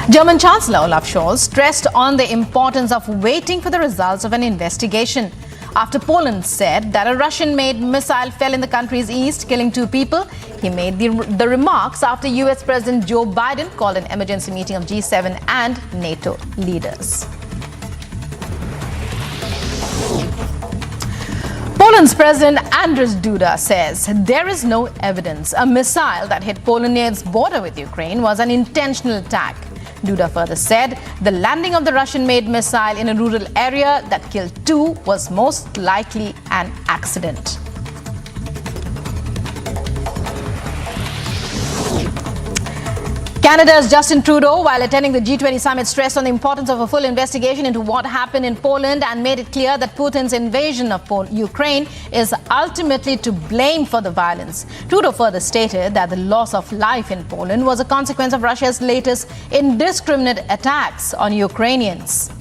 German Chancellor Olaf Scholz stressed on the importance of waiting for the results of an investigation after Poland said that a Russian-made missile fell in the country's east, killing 2 people. He made the remarks after US President Joe Biden called an emergency meeting of G7 and NATO leaders. Poland's President Andrzej Duda says there is no evidence a missile that hit Poland near its border with Ukraine was an intentional attack. Duda further said the landing of the Russian-made missile in a rural area that killed 2 was most likely an accident. Canada's Justin Trudeau, while attending the G20 summit, stressed on the importance of a full investigation into what happened in Poland and made it clear that Putin's invasion of Ukraine is ultimately to blame for the violence. Trudeau further stated that the loss of life in Poland was a consequence of Russia's latest indiscriminate attacks on Ukrainians.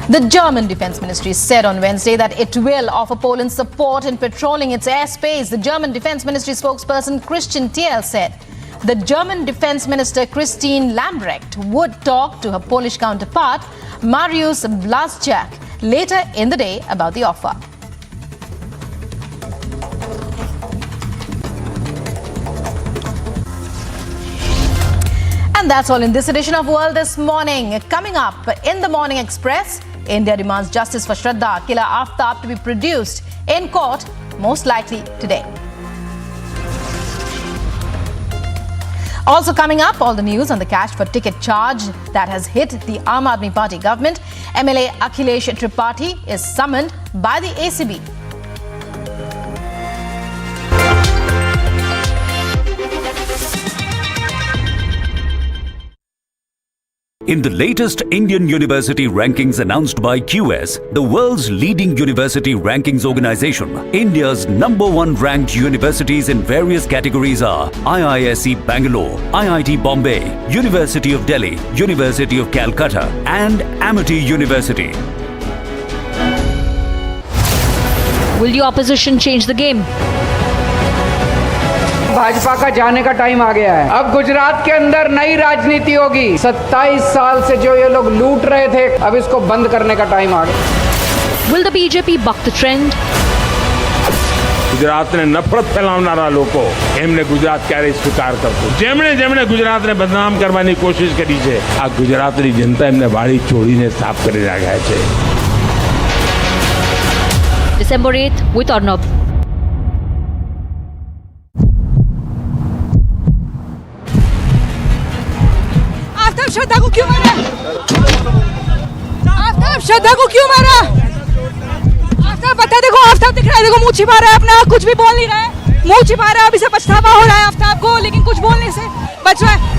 The German Defense Ministry said on Wednesday that it will offer Poland support in patrolling its airspace. The German Defense Ministry spokesperson Christian Thiel said the German Defense Minister Christine Lambrecht would talk to her Polish counterpart Mariusz Blaszczak later in the day about the offer. And that's all in this edition of World This Morning. Coming up in the Morning Express, India demands justice for Shraddha killer Aaftab to be produced in court, most likely today. Also coming up, all the news on the cash for ticket charge that has hit the Aam Aadmi Party government. MLA Akhilesh Tripathi is summoned by the ACB. In the latest Indian university rankings announced by QS, the world's leading university rankings organization, India's #1 ranked universities in various categories are IISc Bangalore, IIT Bombay, University of Delhi, University of Calcutta, and Amity University. Will the opposition change the game? Bhajpa का जाने का time आ गया है। अब गुजरात के अंदर नई राजनीति होगी। 27 साल से जो ये लोग लूट रहे थे, अब इसको बंद करने का टाइम आ गया। Will the BJP buck the trend? ગુજરાતને નફરત ફેલાવનારા લોકો એમને ગુજરાત ક્યારે સ્વીકાર કરતું? જેમણે ગુજરાતને બદનામ કરવાની કોશિશ કરી છે, આ ગુજરાતની જનતા એમને વાળી છોડીને સાફ કરી નાખ્યા છે. December 8th with Arnab. श्रद्धा को क्यों मारा? आफ्ताब श्रद्धा को क्यों मारा? आफ्ताब बता, देखो आफ्ताब दिख रहा है, देखो मुंह छिपा रहा है अपना, कुछ भी बोल नहीं रहा है, मुंह छिपा रहा है, अभी से पछतावा हो रहा है आफ्ताब को, लेकिन कुछ बोलने से बच रहा है।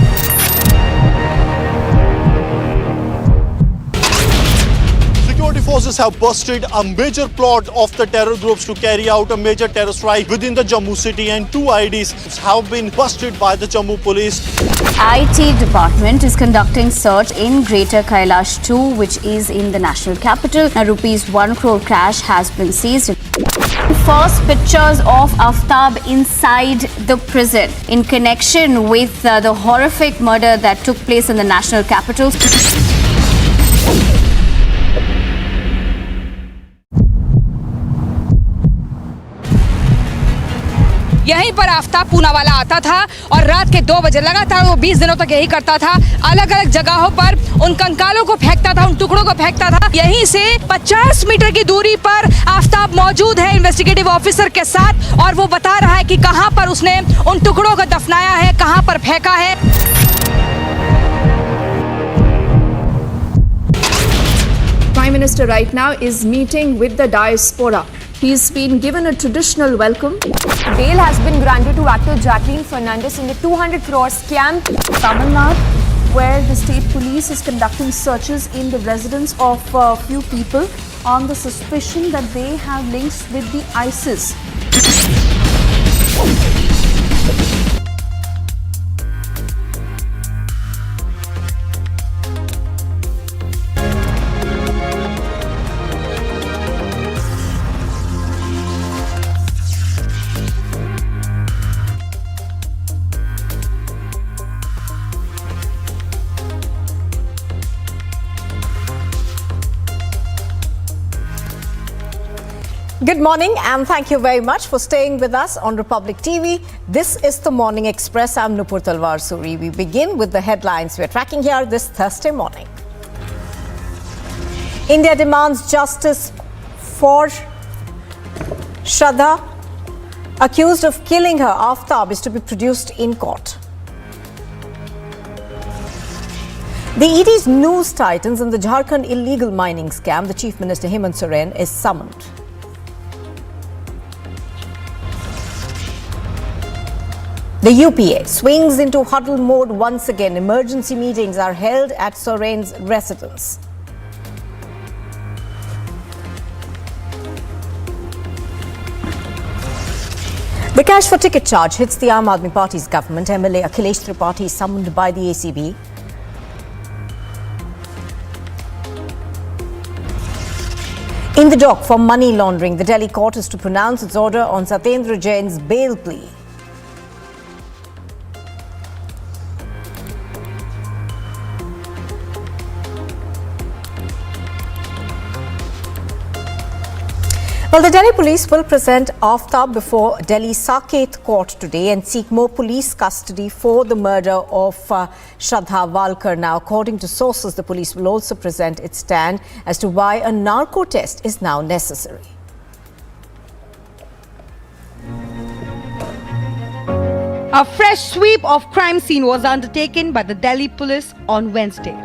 Security forces have busted a major plot of the terror groups to carry out a major terror strike within the Jammu city, and 2 IDs have been busted by the Jammu police. IT department is conducting search in Greater Kailash 2, which is in the national capital. A ₹1 crore cash has been seized. First pictures of Aaftab inside the prison in connection with the horrific murder that took place in the national capital. यहीं पर आफ्ताब पूनावाला आता था और रात के 2 बजे लगातार वो 20 दिनों तक यही करता था। अलग अलग जगहों पर उन कंकालों को फेंकता था, उन टुकड़ों को फेंकता था। यहीं से 50 मीटर की दूरी पर आफ्ताब मौजूद है इन्वेस्टिगेटिव ऑफिसर के साथ, और वो बता रहा है कि कहां पर उसने उन टुकड़ों को दफनाया है, कहां पर फेंका है। Prime Minister right now is meeting with the diaspora. He's been given a traditional welcome. Bail has been granted to actor Jacqueline Fernandez in the 200 crore scam. Tamil Nadu, where the state police is conducting searches in the residence of a few people on the suspicion that they have links with the ISIS. Good morning and thank you very much for staying with us on Republic TV. This is the Morning Express. I'm Nupur Talwar Suri. We begin with the headlines we're tracking here this Thursday morning. India demands justice for Shraddha, accused of killing her. Aaftab is to be produced in court. The ED's news titans in the Jharkhand illegal mining scam, the Chief Minister Hemant Soren is summoned. The UPA swings into huddle mode once again. Emergency meetings are held at Soren's residence. The cash for ticket charge hits the Aam Aadmi Party's government. MLA Akhilesh Tripathi is summoned by the ACB. In the dock for money laundering, the Delhi court is to pronounce its order on Satyendra Jain's bail plea. Well, the Delhi police will present Aaftab before Delhi Saket court today and seek more police custody for the murder of Shraddha Walker. Now, according to sources, the police will also present its stand as to why a narco test is now necessary. A fresh sweep of crime scene was undertaken by the Delhi police on Wednesday.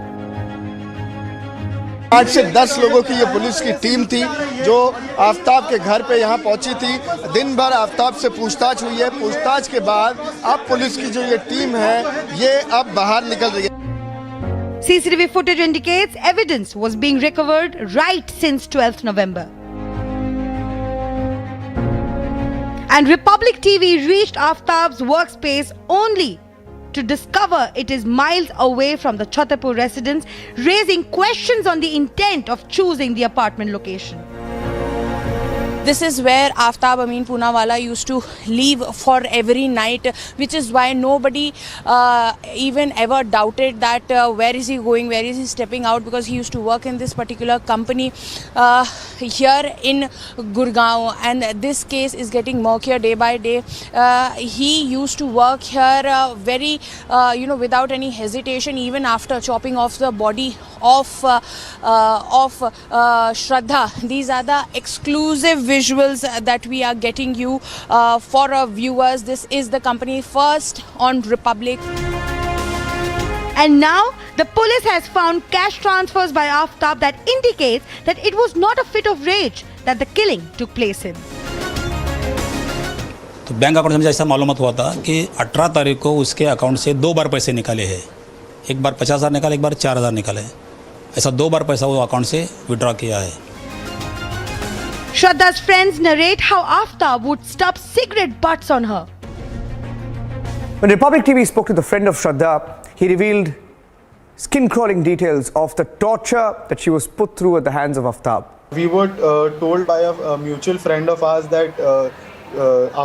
आज से 10 लोगों की ये police की team थी जो आफ्ताब के घर पे यहाँ पहुंची थी। दिन भर आफ्ताब से पूछताछ हुई है। पूछताछ के बाद अब पुलिस की जो ये टीम है ये अब बाहर निकल रही है। CCTV footage indicates evidence was being recovered right since 12th November. And Republic TV reached Aaftab's workspace only to discover it is miles away from the Chhatapur residence, raising questions on the intent of choosing the apartment location. This is where Aaftab Poonawalla used to leave for every night, which is why nobody even ever doubted that where is he going, where is he stepping out, because he used to work in this particular company here in Gurgaon, and this case is getting murkier day by day. He used to work here very, without any hesitation, even after chopping off the body of Shraddha. These are the exclusive visuals that we are getting you for our viewers. This is the company first on Republic. And now the police has found cash transfers by Aaftab that indicates that it was not a fit of rage that the killing took place in. तो bank account से मुझे ऐसा मालूम हुआ था कि 18 तारीख को उसके अकाउंट से 2 बार पैसे निकाले हैं। एक बार 50,000 निकाले, एक बार 4,000 निकाले। ऐसा 2 बार पैसा वो अकाउंट से विड्रॉ किया है। Shraddha's friends narrate how Aaftab would stub cigarette butts on her. When Republic TV spoke to the friend of Shraddha, he revealed skin-crawling details of the torture that she was put through at the hands of Aaftab. We were told by a mutual friend of ours that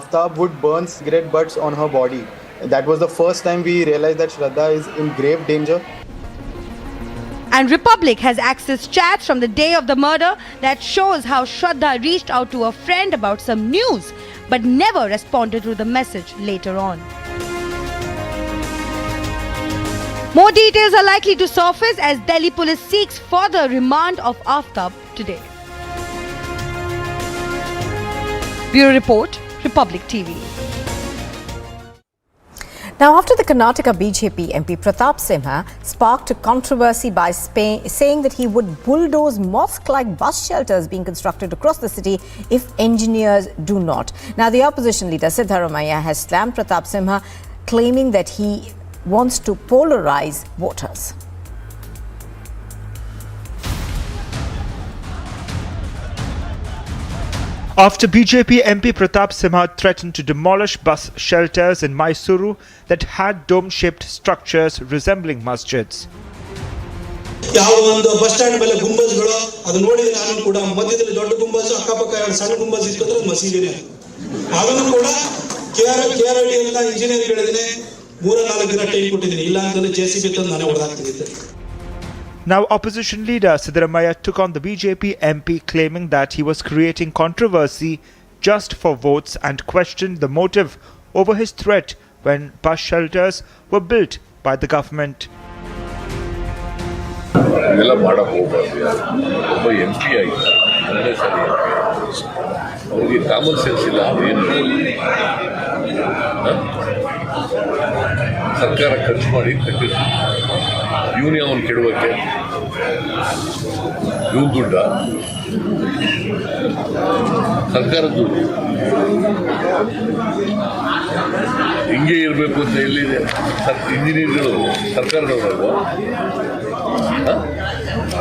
Aaftab would burn cigarette butts on her body. That was the first time we realized that Shraddha is in grave danger. And Republic has accessed chats from the day of the murder that shows how Shraddha reached out to a friend about some news but never responded to the message later on. More details are likely to surface as Delhi police seeks further remand of Aaftab today. Bureau Report, Republic TV. Now, after the Karnataka BJP MP Pratap Simha sparked a controversy by saying that he would bulldoze mosque-like bus shelters being constructed across the city if engineers do not. Now, the opposition leader Siddaramaiah has slammed Pratap Simha, claiming that he wants to polarize voters. After BJP MP Pratap Simha threatened to demolish bus shelters in Mysuru that had dome-shaped structures resembling masjids. ಯಾವೊಂದು bus stand ಮೇಲೆ ಗುಂಬಜ್ಗಳು ಅದು ನೋಡಿದ್ರೆ ನಾನು ಕೂಡ ಮಧ್ಯದಲ್ಲಿ ದೊಡ್ಡ ಗುಂಬಜ್ ಅಕ್ಕಪಕ್ಕ ಎರಡು ಸಣ್ಣ ಗುಂಬಜ್ ಇಟ್ಕೊಂಡ್ರೆ ಮಸೀದಿನೇ ಅದನ್ನು ಕೂಡ ಕೆಆರ್ಡಿ ಎಲ್ಲ ಇಂಜಿನಿಯರ್ ಹೇಳಿದ್ರೆ 3-4 ದಿನ ಟೈಮ್ ಕೊಟ್ಟಿದ್ದೀನಿ ಇಲ್ಲ ಅಂತಂದ್ರೆ ಜೆಸಿಬಿ ತಂದು ನಾನೇ ಹೊಡೆದಾಕ್ತಿದ್ದೆ. Now, opposition leader Siddaramaiah took on the BJP MP, claiming that he was creating controversy just for votes and questioned the motive over his threat when bus shelters were built by the government. ಇದೆಲ್ಲ ಮಾಡಕ್ಕೆ ಹೋಗ್ಬಾರ್ದು. ಒಬ್ಬ M P ಆಗಿ ಎರಡನೇ ಸಾರಿ ಅವ್ರಿಗೆ common sense ಇಲ್ಲ. ಏನು ಸರ್ಕಾರ ಖರ್ಚು ಮಾಡಿ ಕಟ್ಟಿದ್ರು, ಇವನೇ ಅವನು ಕೆಡವಕ್ಕೆ ಇವನು ದುಡ್ಡ ಸರ್ಕಾರದ ದುಡ್ಡು ಹಿಂಗೆ ಇರಬೇಕು ಅಂತ ಎಲ್ಲಿದೆ? ಇಂಜಿನಿಯರ್ಗಳು ಸರ್ಕಾರದವರಲ್ವ?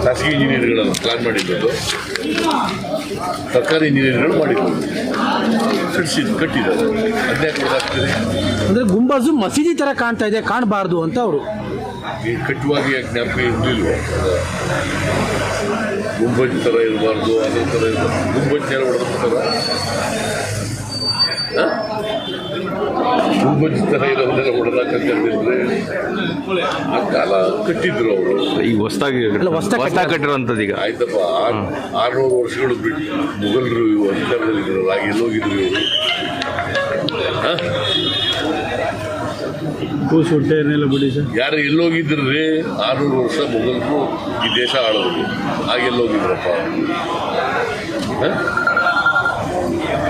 ಖಾಸಗಿ ಇಂಜಿನಿಯರ್ಗಳನ್ನು ಪ್ಲಾನ್ ಮಾಡಿದ್ದು ಸರ್ಕಾರಿ ಇಂಜಿನಿಯರ್ಗಳು ಮಾಡಿದ್ದು ಕಟ್ಟಿದ್ದಾರೆ. ಅದ್ಯಾಕೆ ಗೊತ್ತಾಗ್ತದೆ? ಅಂದ್ರೆ ಗುಂಬಾಜು ಮಸೀದಿ ತರ ಕಾಣ್ತಾ ಇದೆ, ಕಾಣಬಾರ್ದು ಅಂತ ಅವರು ಕಟ್ಟುವಾಗ ಜ್ಞಾಪಕ ಇರಲಿಲ್ವ? ಗುಂಬಜ್ ಥರ ಇರಬಾರ್ದು, ಅದೇ ಥರ ಇರಬಾರ್ದು. ಗುಂಬಜ್ ಯಾರು ಹೊಡೆದಾರ? ಗುಂಬಜ್ ಥರ ಇರೋದನ್ನೆಲ್ಲ ಹೊಡೆದಾಕಂತಿದ್ರೆ ಆ ಕಾಲ ಕಟ್ಟಿದ್ರು ಅವರು. ಈಗ ಹೊಸದಾಗಿ ಕಟ್ಟಿರುವಂಥದ್ದು ಈಗ ಆಯ್ತಪ್ಪ. 600 ವರ್ಷಗಳು ಬಿಟ್ಟು ಮುಘಲರು ಅಧಿಕಾರದಲ್ಲಿದ್ರಲ್ಲ, ಆಗ ಎಲ್ಲೋಗಿದ್ರು ಇವರು? ಯಾರು ಎಲ್ಲೋಗಿದ್ರಿ? 600 ವರ್ಷ ಮುಘಲರು ಈ ದೇಶ ಆಳೋದು, ಆಗೆಲ್ಲೋಗಿದ್ರಪ್ಪ?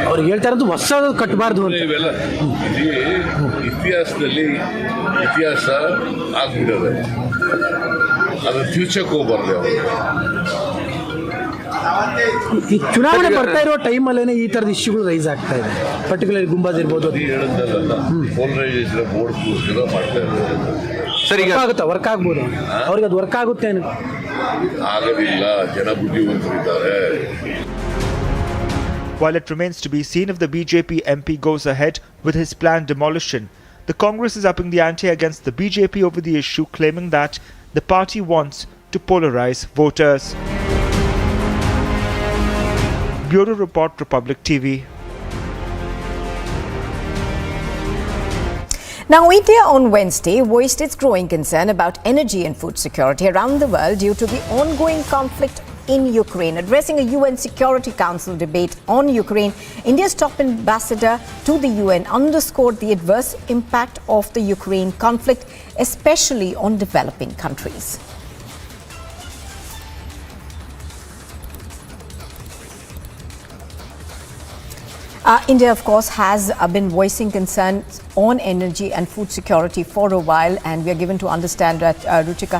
ಅವ್ರಿಗೆ ಹೇಳ್ತಾ ಇರೋದು ಹೊಸ ಕಟ್ಟಬಾರ್ದು ಅಂತ. ಇವೆಲ್ಲ ಇತಿಹಾಸದಲ್ಲಿ ಇತಿಹಾಸ ಆಗ್ಬಿಡೋದು, ಅದನ್ನು ತಿರ್ಚಕ್ಕೆ ಹೋಗ್ಬಾರ್ದು. ಈ ಚುನಾವಣೆ ಬರ್ತಾ ಇರೋ ಟೈಮಲ್ಲೇ ಈ ಥರದ ಇಶ್ಯೂಗಳು ರೈಸ್ ಆಗ್ತಾ ಇದೆ. ಪರ್ಟಿಕ್ಯುಲರ್ ಗುಂಬಾಜ್ ಇರ್ಬೋದು. ಹೇಳಿದ್ದಲ್ಲ, ಪೋಲರೈಸೇಷನ್ ಬೋರ್ಡ್ ಮಾಡ್ತಾ ಇದ್ದಾರೆ. ಸರಿ, ವರ್ಕ್ ಆಗ್ಬೋದು. ಅವ್ರಿಗೆ ಅದು ವರ್ಕ್ ಆಗುತ್ತೆ ಆಗೋದಿಲ್ಲ. ಜನ ಬುದ್ಧಿವಂತರಿದ್ದಾರೆ. While it remains to be seen if the BJP MP goes ahead with his planned demolition, the Congress is upping the ante against the BJP over the issue, claiming that the party wants to polarize voters. Bureau Report, Republic TV. Now, India on Wednesday voiced its growing concern about energy and food security around the world due to the ongoing conflict in Ukraine. Addressing a UN Security Council debate on Ukraine, India's top ambassador to the UN underscored the adverse impact of the Ukraine conflict, especially on developing countries. India, of course, has been voicing concerns on energy and food security for a while, and we are given to understand that Ruchika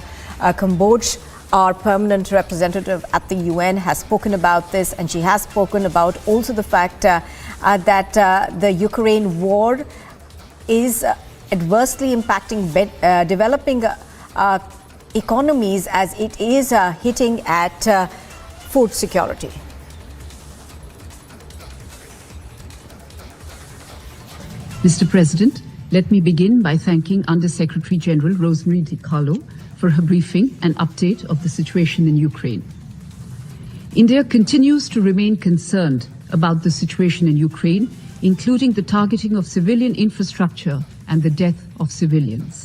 Kamboj, our permanent representative at the UN, has spoken about this, and she has spoken about also the fact that the Ukraine war is adversely impacting developing economies as it is hitting at food security. Mr. President, let me begin by thanking Under-Secretary General Rosemary DiCarlo for her briefing and update of the situation in Ukraine. India continues to remain concerned about the situation in Ukraine, including the targeting of civilian infrastructure and the death of civilians.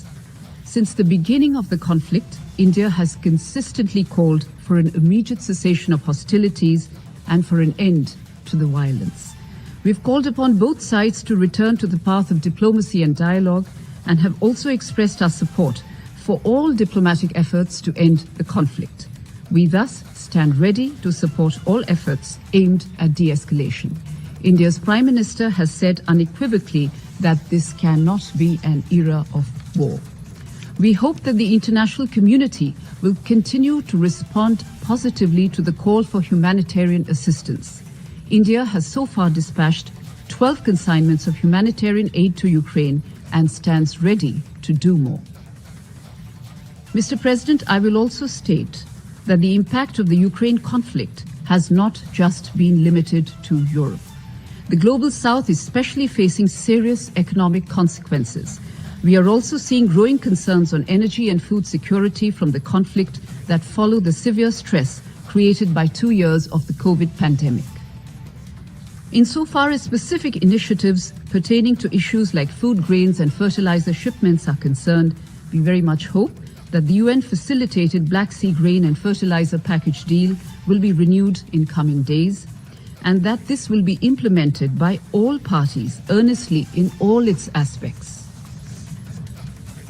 Since the beginning of the conflict, India has consistently called for an immediate cessation of hostilities and for an end to the violence. We've called upon both sides to return to the path of diplomacy and dialogue and have also expressed our support for all diplomatic efforts to end the conflict. We thus stand ready to support all efforts aimed at de-escalation. India's Prime Minister has said unequivocally that this cannot be an era of war. We hope that the international community will continue to respond positively to the call for humanitarian assistance. India has so far dispatched 12 consignments of humanitarian aid to Ukraine and stands ready to do more. Mr. President, I will also state that the impact of the Ukraine conflict has not just been limited to Europe. The global south is especially facing serious economic consequences. We are also seeing growing concerns on energy and food security from the conflict that follow the severe stress created by 2 years of the COVID pandemic. Insofar as specific initiatives pertaining to issues like food, grains and fertilizer shipments are concerned, we very much hope that the UN facilitated Black Sea grain and fertilizer package deal will be renewed in coming days, and that this will be implemented by all parties earnestly in all its aspects.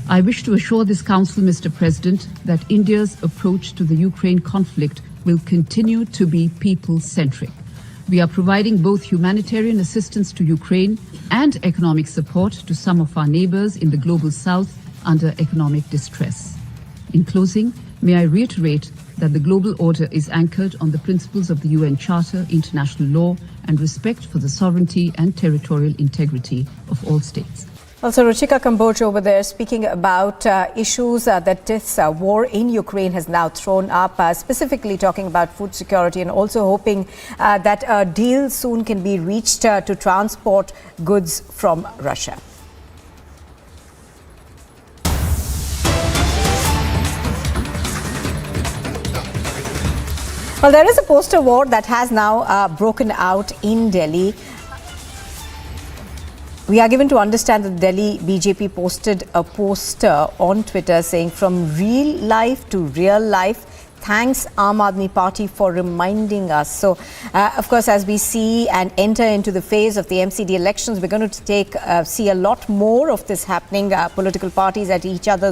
I wish to assure this Council, Mr. President, that India's approach to the Ukraine conflict will continue to be people-centric. We are providing both humanitarian assistance to Ukraine and economic support to some of our neighbors in the global south under economic distress. In closing, may I reiterate that the global order is anchored on the principles of the UN Charter, international law, and respect for the sovereignty and territorial integrity of all states. Also, Ruchika Kamboj over there speaking about issues that this war in Ukraine has now thrown up, specifically talking about food security and also hoping that a deal soon can be reached to transport goods from Russia. Well, there is a poster war that has now broken out in Delhi. We are given to understand that Delhi BJP posted a poster on Twitter saying, "From real life to real life, thanks Aam Aadmi Party for reminding us." So, of course, as we see and enter into the phase of the MCD elections, we're going to see a lot more of this happening, political parties at each other's